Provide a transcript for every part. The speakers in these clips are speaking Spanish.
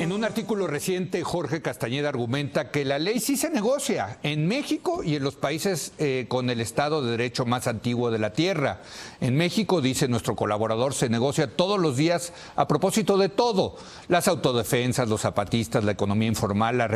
En un artículo reciente, Jorge Castañeda argumenta que la ley sí se negocia en México y en los países con el Estado de Derecho más antiguo de la Tierra. En México, dice nuestro colaborador, se negocia todos los días a propósito de todo. Las autodefensas, los zapatistas, la economía informal, la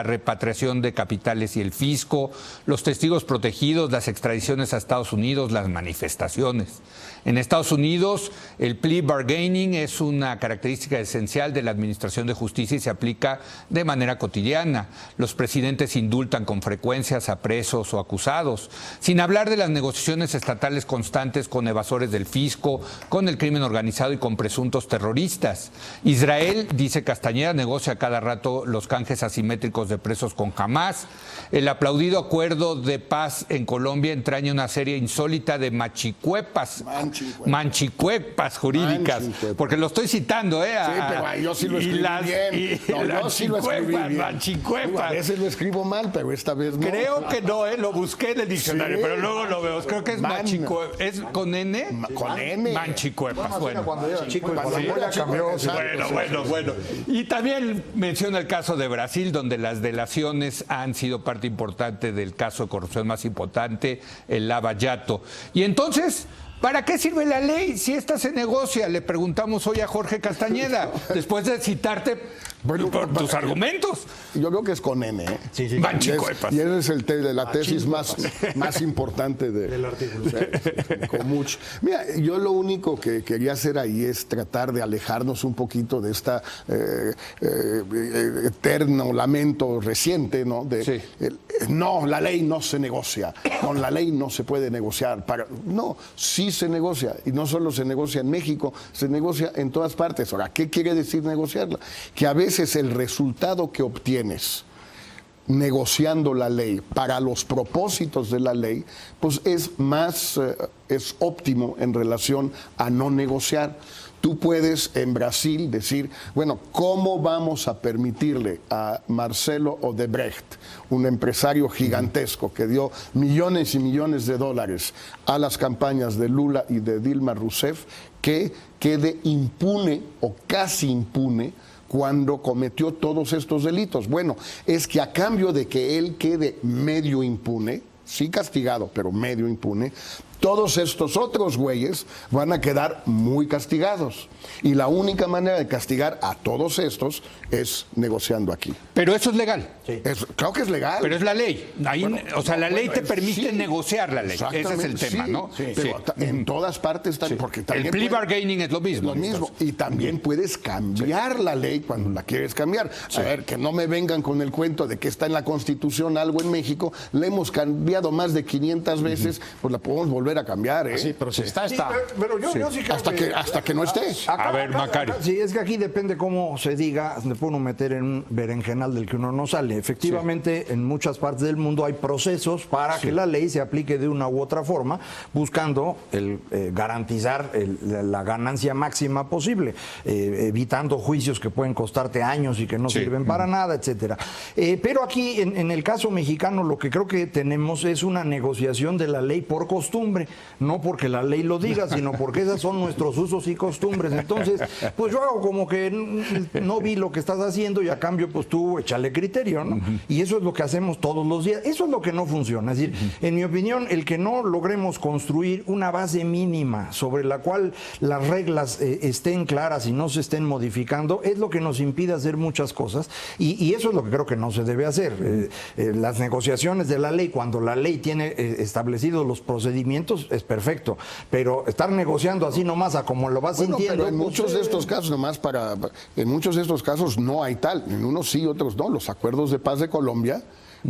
repatriación de capitales y el fisco, los testigos protegidos, las extradiciones a Estados Unidos, las manifestaciones. En Estados Unidos, el plea bargaining es una característica esencial de la Administración de Justicia y se aplica de manera cotidiana. Los presidentes indultan con frecuencias a presos o acusados, sin hablar de las negociaciones estatales constantes con evasores del fisco, con el crimen organizado y con presuntos terroristas. Israel, dice Castañeda, negocia cada rato los canjes asimétricos de presos con Hamás. El aplaudido acuerdo de paz en Colombia entraña una serie insólita de manchicuepas jurídicas, porque lo estoy citando, Sí, pero yo sí lo escribí bien. Yo sí lo escribí bien. Manchicuepas. A veces lo escribo mal, pero esta vez no. Creo que no, lo busqué en el diccionario, pero luego lo veo. Creo que es manchicuepas. ¿Es con N? Con N. Manchicuepas. Bueno, cuando era chico, Bueno. Y también menciona el caso de Brasil, donde las delaciones han sido parte importante del caso de corrupción más importante, el Lava Jato. Y entonces, ¿para qué sirve la ley si esta se negocia? Le preguntamos hoy a Jorge Castañeda, después de citarte por tus argumentos. Yo creo que es con N. Sí. Manchicuepas. Y ese es la tesis más importante del artículo. Con mucho. Mira, yo lo único que quería hacer ahí es tratar de alejarnos un poquito de esta eterno lamento reciente, ¿no? No, la ley no se negocia. Con la ley no se puede negociar. No, sí se negocia. Y no solo se negocia en México, se negocia en todas partes. Ahora, ¿qué quiere decir negociarla? Que a veces el resultado que obtienes negociando la ley para los propósitos de la ley, pues es óptimo en relación a no negociar. Tú puedes en Brasil decir, bueno, ¿cómo vamos a permitirle a Marcelo Odebrecht, un empresario gigantesco que dio millones y millones de dólares a las campañas de Lula y de Dilma Rousseff, que quede impune o casi impune cuando cometió todos estos delitos? Bueno, es que a cambio de que él quede medio impune, sí castigado, pero medio impune, todos estos otros güeyes van a quedar muy castigados. Y la única manera de castigar a todos estos es negociando aquí. Pero eso es legal. Sí. Claro que es legal. Pero es la ley. La ley te permite negociar la ley. Ese es el tema, ¿no? Sí. Pero en todas partes también. Porque también el plea bargaining es lo mismo. Y también puedes cambiar la ley cuando la quieres cambiar. A ver, que no me vengan con el cuento de que está en la Constitución algo en México. La hemos cambiado más de 500 veces, pues la podemos volver a cambiar, ¿eh? Sí, pero si está. Pero yo sí creo hasta que no esté. A ver, Macario. Sí, es que aquí depende cómo se diga, se puede uno meter en un berenjenal del que uno no sale. Efectivamente, en muchas partes del mundo hay procesos para que la ley se aplique de una u otra forma, buscando garantizar la ganancia máxima posible, evitando juicios que pueden costarte años y que no sirven para nada, etcétera. Pero aquí, en el caso mexicano, lo que creo que tenemos es una negociación de la ley por costumbre, no porque la ley lo diga, sino porque esas son nuestros usos y costumbres. Entonces, pues yo hago como que no vi lo que estás haciendo y a cambio, pues tú échale criterio, ¿no? Y eso es lo que hacemos todos los días. Eso es lo que no funciona. Es decir, en mi opinión, el que no logremos construir una base mínima sobre la cual las reglas estén claras y no se estén modificando, es lo que nos impide hacer muchas cosas. Y eso es lo que creo que no se debe hacer. Las negociaciones de la ley, cuando la ley tiene establecidos los procedimientos, es perfecto. Pero estar negociando así nomás a como lo vas sintiendo. Pero en muchos de estos casos, en muchos de estos casos no hay tal. En unos sí, otros no. Los acuerdos de paz de Colombia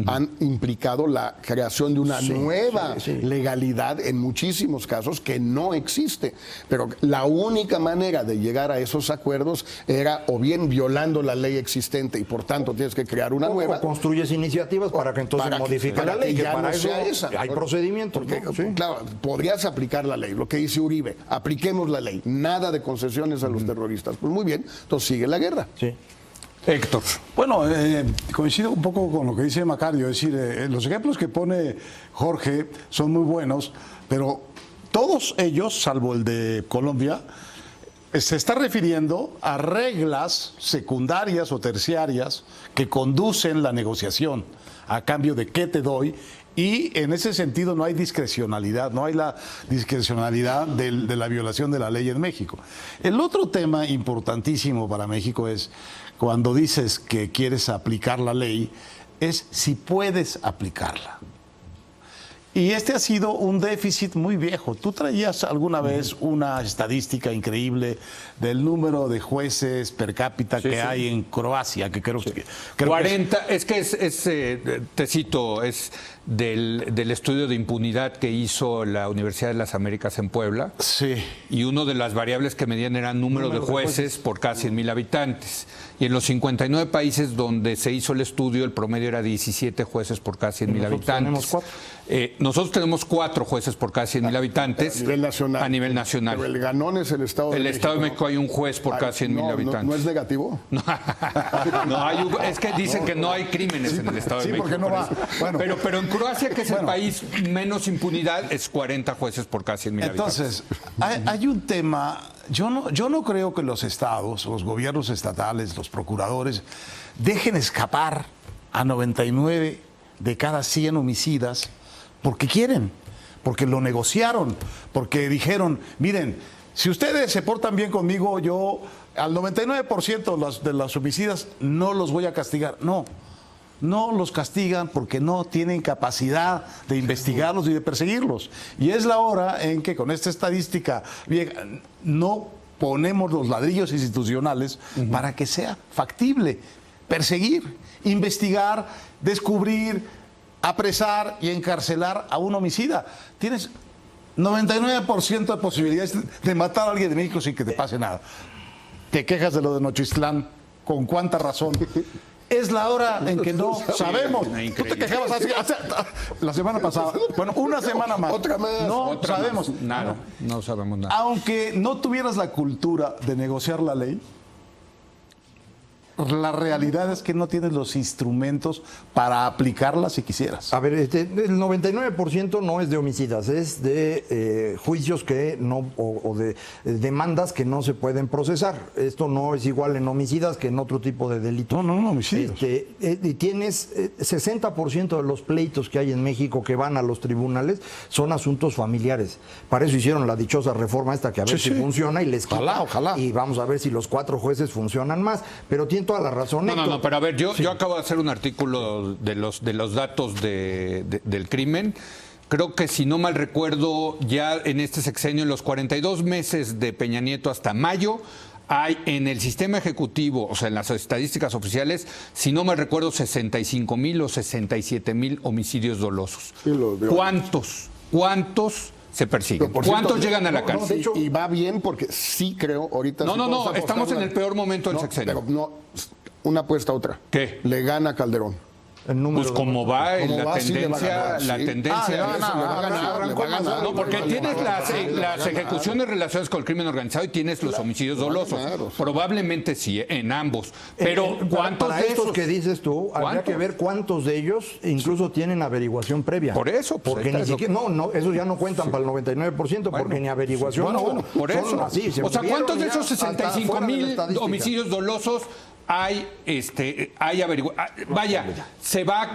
han implicado la creación de una nueva legalidad en muchísimos casos que no existe. Pero la única manera de llegar a esos acuerdos era o bien violando la ley existente y por tanto tienes que crear una nueva. O construyes iniciativas para que entonces modifique la ley, que ya para no eso sea esa. hay procedimientos. Claro, podrías aplicar la ley, lo que dice Uribe, apliquemos la ley, nada de concesiones a los terroristas. Pues muy bien, entonces sigue la guerra. Sí. Héctor. Bueno, coincido un poco con lo que dice Macario, es decir, los ejemplos que pone Jorge son muy buenos, pero todos ellos, salvo el de Colombia, se está refiriendo a reglas secundarias o terciarias que conducen la negociación a cambio de qué te doy. Y en ese sentido no hay discrecionalidad, no hay la discrecionalidad de la violación de la ley en México. El otro tema importantísimo para México es cuando dices que quieres aplicar la ley, es si puedes aplicarla. Y este ha sido un déficit muy viejo. Tú traías alguna vez una estadística increíble del número de jueces per cápita que hay en Croacia, que creo que... 40, te cito, es del estudio de impunidad que hizo la Universidad de las Américas en Puebla. Sí. Y una de las variables que medían era número de jueces por cada 100,000 habitantes. Y en los 59 países donde se hizo el estudio, el promedio era 17 jueces por cada 100,000 habitantes. Nosotros tenemos 4 jueces por cada 100,000 habitantes. A nivel nacional. A nivel nacional. Pero el ganón es el Estado de México. El Estado de México hay un juez por cada 100,000 habitantes. ¿No es negativo? No, es que dicen que no hay crímenes en el Estado de México. Sí, porque no va. Bueno. Pero en Croacia, que es el país menos impunidad, es 40 jueces por cada 100,000 habitantes. Entonces, hay un tema. Yo no creo que los estados, los gobiernos estatales, los procuradores, dejen escapar a 99 de cada 100 homicidas porque quieren, porque lo negociaron, porque dijeron, miren, si ustedes se portan bien conmigo, yo al 99% de los homicidas no los voy a castigar. No los castigan porque no tienen capacidad de investigarlos y de perseguirlos. Y es la hora en que con esta estadística no ponemos los ladrillos institucionales para que sea factible perseguir, investigar, descubrir, apresar y encarcelar a un homicida. Tienes 99% de posibilidades de matar a alguien de México sin que te pase nada. Te quejas de lo de Nochistlán, ¿con cuánta razón? Es la hora en que no sabemos. Tú te quejabas la semana pasada. Bueno, una semana más. Otra más. No sabemos. Nada, no sabemos nada. Aunque no tuvieras la cultura de negociar la ley, la realidad es que no tienes los instrumentos para aplicarla si quisieras. A ver, el 99% no es de homicidas, es de juicios que no, o de demandas que no se pueden procesar. Esto no es igual en homicidas que en otro tipo de delitos. No, homicidios. Y tienes 60% de los pleitos que hay en México que van a los tribunales son asuntos familiares. Para eso hicieron la dichosa reforma esta que a ver si funciona y les quita. Ojalá. Y vamos a ver si los 4 jueces funcionan más. Pero tiene toda la razón. No, pero a ver, yo acabo de hacer un artículo de los datos del crimen. Creo que si no mal recuerdo, ya en este sexenio, en los 42 meses de Peña Nieto hasta mayo, hay en el sistema ejecutivo, o sea, en las estadísticas oficiales, si no mal recuerdo, 65,000 o 67,000 homicidios dolosos. Sí, ¿Cuántos se persiguen? ¿Cuántos llegan a la cárcel? Y va bien porque sí creo ahorita... No, estamos en el peor momento del sexenio. Pero una apuesta a otra. ¿Qué? Le gana Calderón. Pues como va en la sí, le va a ganar, tendencia, la sí. tendencia. Le va a ganar. No, porque tienes las ejecuciones relacionadas con el crimen organizado y tienes los homicidios dolosos. Claro. Probablemente sí, en ambos. Pero ¿cuántos para de estos esos que dices tú, habría que ver cuántos de ellos incluso tienen averiguación previa. Por eso. Pues porque ni siquiera, esos ya no cuentan para el 99%, porque ni averiguación. Por eso. Así, o sea, ¿cuántos de esos hasta 65,000 homicidios dolosos hay vaya,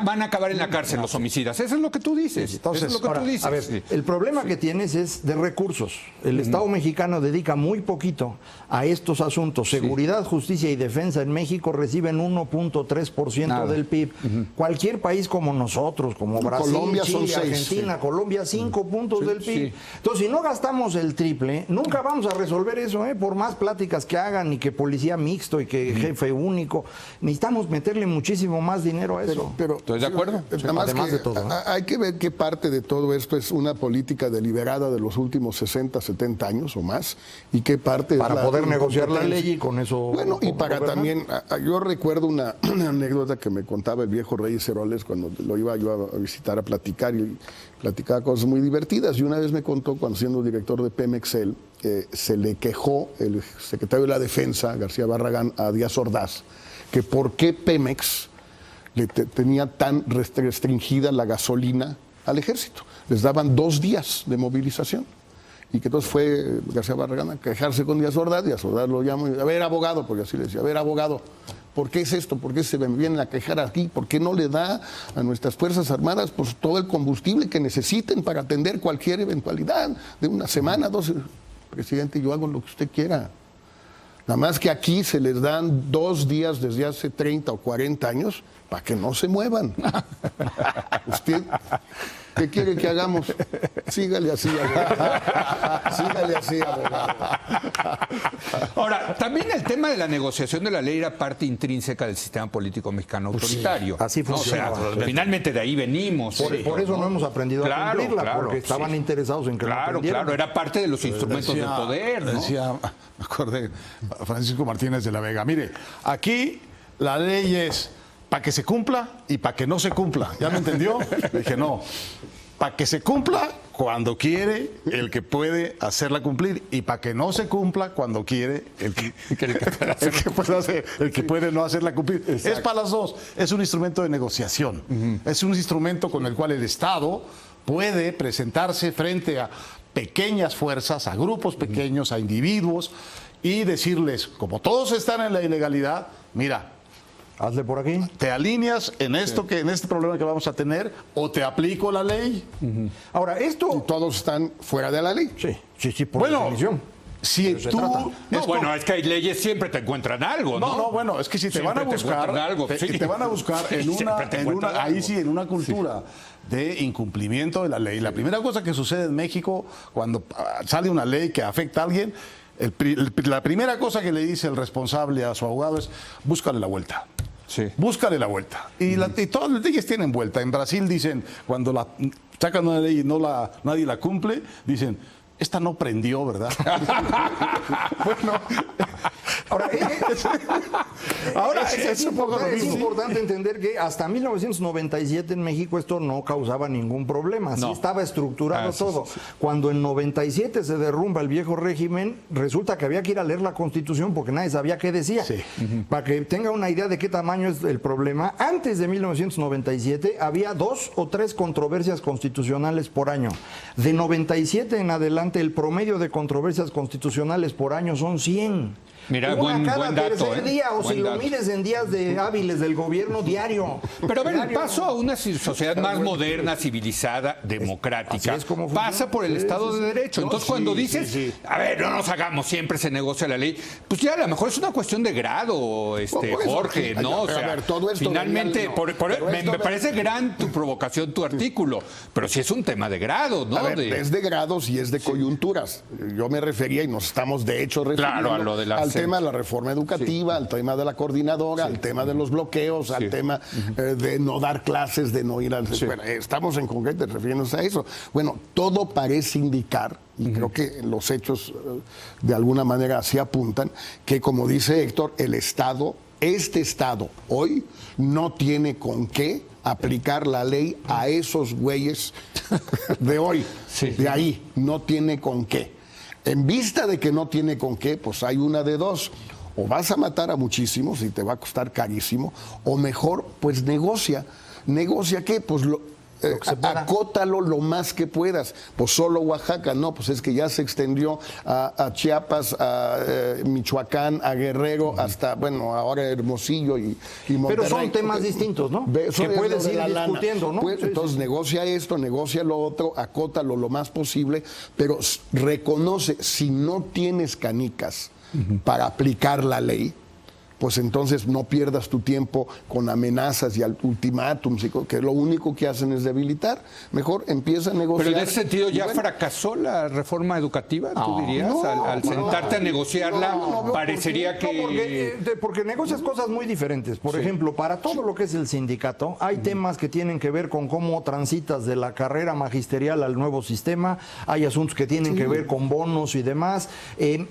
van a acabar en la cárcel los homicidas? Eso es lo que tú dices. Entonces, eso es lo que tú dices. A ver, el problema que tienes es de recursos. El Estado mexicano dedica muy poquito a estos asuntos. Seguridad, justicia y defensa en México reciben 1.3% del PIB. Cualquier país como nosotros, como Brasil, Colombia Chile, son 6, Argentina, Colombia, 5 puntos del PIB. Entonces, si no gastamos el triple, nunca vamos a resolver eso, por más pláticas que hagan y que policía mixto y que jefe único. Necesitamos meterle muchísimo más dinero a eso. Pero ¿Estoy de acuerdo? Además de todo, ¿no? Hay que ver qué parte de todo esto es una política deliberada de los últimos 60, 70 años o más y qué parte para es poder negociar la ley y con eso. Bueno, y para también, yo recuerdo una anécdota que me contaba el viejo Reyes Heroles cuando lo iba yo a visitar a platicar y platicaba cosas muy divertidas. Y una vez me contó, cuando siendo director de Pemexel, se le quejó el secretario de la Defensa, García Barragán, a Díaz Ordaz, que por qué Pemex tenía tan restringida la gasolina al ejército. Les daban 2 días de movilización. Y que entonces fue García Barragán a quejarse con Díaz Ordaz. Díaz Ordaz lo llamó y a ver, abogado, porque así le decía, a ver, abogado, ¿por qué es esto? ¿Por qué se me vienen a quejar aquí? ¿Por qué no le da a nuestras Fuerzas Armadas pues, todo el combustible que necesiten para atender cualquier eventualidad de una semana, 2? Presidente, yo hago lo que usted quiera. Nada más que aquí se les dan 2 días desde hace 30 o 40 años para que no se muevan. ¿Usted qué quiere que hagamos? Sígale así, abogado. Sígale así, abogado. Ahora, también el tema de la negociación de la ley era parte intrínseca del sistema político mexicano autoritario. Sí, así ¿no? funcionaba. O sea, finalmente de ahí venimos. Por eso no hemos aprendido a cumplirla, claro, porque estaban sí. interesados en que no aprendieran. Claro, era parte de los instrumentos de poder, ¿no? Decía, me acordé, Francisco Martínez de la Vega, mire, aquí la ley es para que se cumpla y para que no se cumpla. ¿Ya me entendió? Le dije, no, para que se cumpla cuando quiere el que puede hacerla cumplir y para que no se cumpla cuando quiere el que puede no hacerla cumplir. Exacto. Es para las dos. Es un instrumento de negociación. Es un instrumento con el cual el Estado puede presentarse frente a pequeñas fuerzas, a grupos pequeños, a individuos y decirles, como todos están en la ilegalidad, mira, hazle por aquí. ¿te alineas en esto en este problema que vamos a tener o te aplico la ley? Ahora, esto... Todos están fuera de la ley. Sí, por definición. Si se tú... trata. No, bueno, es que hay leyes, siempre te encuentran algo, ¿no? No, bueno, es que si te Siempre van a buscar, encuentran algo, sí. te van a buscar en Siempre te encuentran ahí algo. sí, en una cultura de incumplimiento de la ley. La primera cosa que sucede en México cuando sale una ley que afecta a alguien, la primera cosa que le dice el responsable a su abogado es búscale la vuelta. Sí. Búscale la vuelta. Y todas las leyes tienen vuelta. En Brasil dicen, cuando sacan una ley y nadie la cumple, dicen, esta no prendió, ¿verdad? Bueno, ahora es un poco lo es mismo. importante entender que hasta 1997 en México esto no causaba ningún problema. Así No. estaba estructurado Sí, todo. sí. Cuando en 97 se derrumba el viejo régimen, resulta que había que ir a leer la Constitución porque nadie sabía qué decía. Sí. Para que tenga una idea de qué tamaño es el problema, antes de 1997 había 2 o 3 controversias constitucionales por año. De 97 en adelante el promedio de controversias constitucionales por año son 100. Mira, Una buen cada dato, tercer día, o Buen si lo dato. mides en días hábiles del gobierno diario. Pero a ver, el Diario. paso a una sociedad más moderna, civilizada, democrática, así es como funciona. pasa por el Sí, Estado sí, de sí. Derecho. No, Entonces, sí, cuando sí, dices, sí. a ver, no nos hagamos, siempre se negocia la ley, pues ya a lo mejor es una cuestión de grado, por eso, Jorge, sí, ¿no? O pero a sea, ver, todo esto finalmente, venía- por- pero esto me parece gran tu provocación, tu artículo, pero sí es un tema de grado, ¿no? A ver, es de grados y es de coyunturas. Yo me refería, y nos estamos de hecho refiriendo Claro, a lo de la al SEP. tema de la reforma educativa, al tema de la coordinadora, al tema de los bloqueos, al tema de no dar clases, de no ir al... Bueno, estamos en concreto refiriéndonos a eso. Bueno, todo parece indicar, y creo que los hechos de alguna manera así apuntan, que como dice Héctor, el Estado, este Estado hoy no tiene con qué aplicar la ley a esos güeyes de hoy, de ahí, no tiene con qué. En vista de que no tiene con qué, pues hay una de dos. O vas a matar a muchísimos y te va a costar carísimo, o mejor, pues negocia. ¿Negocia qué? Pues que se pueda. acótalo lo más que puedas. Pues solo Oaxaca, no, pues es que ya se extendió a Chiapas, a Michoacán, a Guerrero, hasta, bueno, ahora Hermosillo y Monterrey. Pero son temas distintos, ¿no? Eso Que es puedes lo de ir la lana. discutiendo, ¿no? Pues, Sí, entonces sí. negocia esto, negocia lo otro, acótalo lo más posible, pero reconoce, si no tienes canicas para aplicar la ley, pues entonces no pierdas tu tiempo con amenazas y ultimátums, que lo único que hacen es debilitar. Mejor empieza a negociar. Pero en ese sentido y ya bueno, fracasó la reforma educativa, tú dirías, no, al sentarte a negociarla, no, parecería que... porque negocias cosas muy diferentes. Por ejemplo, para todo lo que es el sindicato, hay temas que tienen que ver con cómo transitas de la carrera magisterial al nuevo sistema, hay asuntos que tienen que ver con bonos y demás.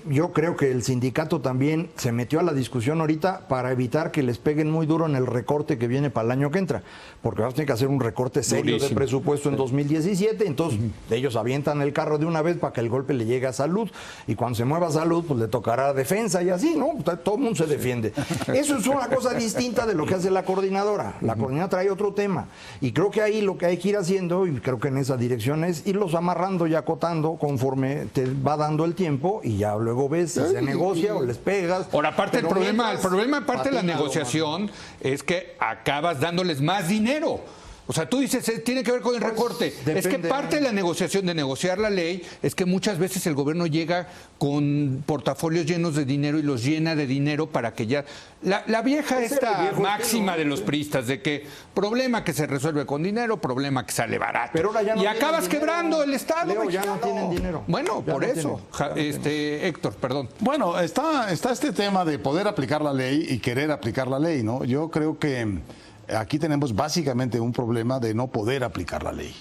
Yo creo que el sindicato también se metió a la discusión ahorita ahorita para evitar que les peguen muy duro en el recorte que viene para el año que entra, porque vamos a tener que hacer un recorte serio de presupuesto en 2017, entonces ellos avientan el carro de una vez para que el golpe le llegue a Salud, y cuando se mueva Salud, pues le tocará Defensa y así, ¿no? Todo el mundo se defiende. Eso es una cosa distinta de lo que hace la coordinadora. La coordinadora trae otro tema, y creo que ahí lo que hay que ir haciendo, y creo que en esa dirección, es irlos amarrando y acotando conforme te va dando el tiempo, y ya luego ves si se negocia o les pegas. Por aparte, el problema aparte de la patina, negociación es que acabas dándoles más dinero. O sea, tú dices, tiene que ver con el recorte. Es que depende. parte de la negociación, de negociar la ley, es que muchas veces el gobierno llega con portafolios llenos de dinero y los llena de dinero para que ya... La vieja Ese era el esta viejo máxima estilo, de los priistas, de que problema que se resuelve con dinero, problema que sale barato. Pero ahora ya no y tienen acabas dinero. quebrando el Estado Leo, ya no mexicano. tienen dinero. Bueno, Ya por no eso. Héctor, perdón. Bueno, está este tema de poder aplicar la ley y querer aplicar la ley, ¿no? Yo creo que aquí tenemos básicamente un problema de no poder aplicar la ley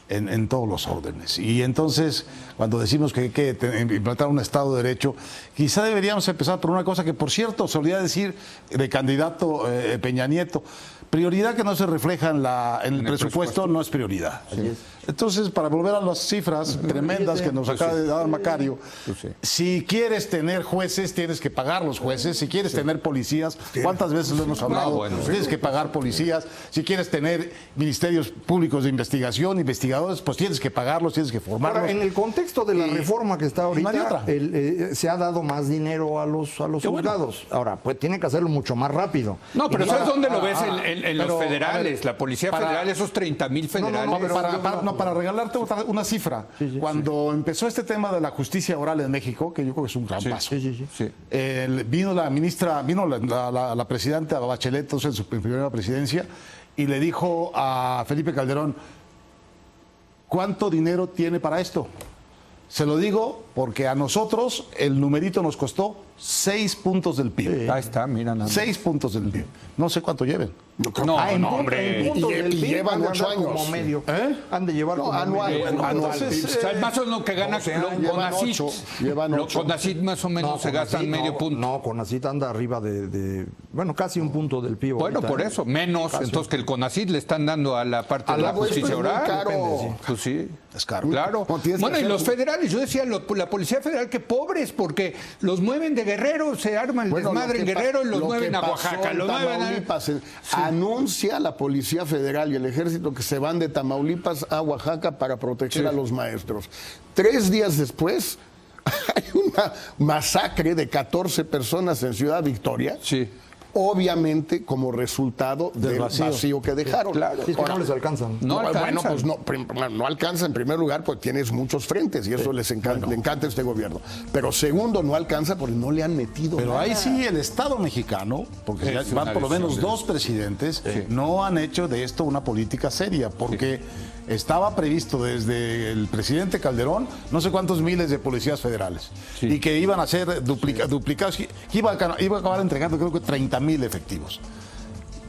en todos los órdenes. Y entonces, cuando decimos que hay que implantar un Estado de Derecho, quizá deberíamos empezar por una cosa que, por cierto, solía decir de candidato Peña Nieto: prioridad que no se refleja en el presupuesto no es prioridad. Entonces, para volver a las cifras tremendas que nos acaba de dar Macario, si quieres tener jueces, tienes que pagar los jueces. Si quieres tener policías, ¿cuántas veces lo hemos hablado? Tienes que pagar policías. Si quieres tener ministerios públicos de investigación, investigadores, pues tienes que pagarlos, tienes que formarlos. Ahora, en el contexto de la reforma que está no hay ahorita, otra. se ha dado más dinero a los juzgados. Ahora, pues tiene que hacerlo mucho más rápido. No, pero Y ¿sabes ahora- dónde lo ves? En los pero, federales, a ver, la Policía para- Federal, esos 30,000 federales. Para regalarte una cifra, cuando empezó este tema de la justicia oral en México, que yo creo que es un gran paso, Sí. vino la presidenta Bachelet, entonces en su primera presidencia, y le dijo a Felipe Calderón: ¿cuánto dinero tiene para esto? Se lo digo porque a nosotros el numerito nos costó 6 puntos del PIB. Ahí está, mira nada más. 6 puntos del PIB. No sé cuánto lleven. No, en hombre. puntos Y- del y PIB llevan han de 8 andar como años. medio. ¿Eh? Han de llevar No, como anual, medio. anual. entonces, O sea, más o menos lo que gana llevan Conacyt. 8, llevan 8. Conacyt más o menos se gastan medio punto. No, Conacyt anda arriba bueno, casi un punto del PIB. Bueno, ahorita, por ¿eh? eso, menos entonces que el Conacyt le están dando a la parte A de la la pues, justicia pues, muy oral. caro. Depende, sí. Pues sí. Es caro. Claro. No, tienes que Bueno, y hacer los un- federales, yo decía, la Policía Federal, que pobres, porque los mueven de Guerrero, se arma el Bueno, desmadre en lo que Guerrero y los lo mueven que a pasó Oaxaca. en Los mueven a... Tamaulipas, anuncia la Policía Federal y el Ejército que se van de Tamaulipas a Oaxaca para proteger a los maestros. 3 días después hay una masacre de 14 personas en Ciudad Victoria. Sí. Obviamente como resultado del vacío. vacío que dejaron. Claro. Sí, es que no les alcanzan. No Bueno, alcanzan. pues no alcanza en primer lugar porque tienes muchos frentes y eso le encanta a este gobierno. Pero segundo, no alcanza porque no le han metido Pero nada. ahí sí el Estado mexicano, porque Es ya van una por lo menos decisión de- 2 presidentes, no han hecho de esto una política seria, porque estaba previsto desde el presidente Calderón no sé cuántos miles de policías federales y que iban a ser duplicados, que iba a acabar entregando creo que 30,000 efectivos.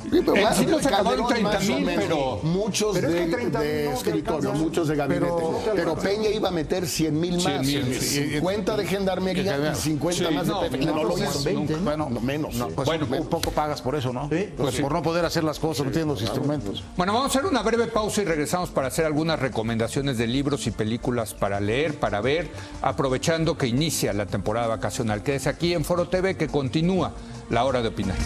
Sí, pero En más- sí nos Calderón acabaron más o 30,000, menos, pero- muchos pero es que de 30,000 no te escritorio, alcanzan. muchos de gabinete. Pero Peña iba a meter 100,000 más, 100,000, 50 de gendarmería y 50 Sí, más de no, PFD. No lo pues, hizo. 20, ¿no? Bueno, No, menos. pues Bueno, un poco pagas por eso, ¿no? Sí, Pues por no poder hacer las cosas, no tienen los instrumentos. Bueno, vamos a hacer una breve pausa y regresamos para hacer algunas recomendaciones de libros y películas para leer, para ver, aprovechando que inicia la temporada vacacional. Quédese aquí en Foro TV, que continúa la hora de opinar.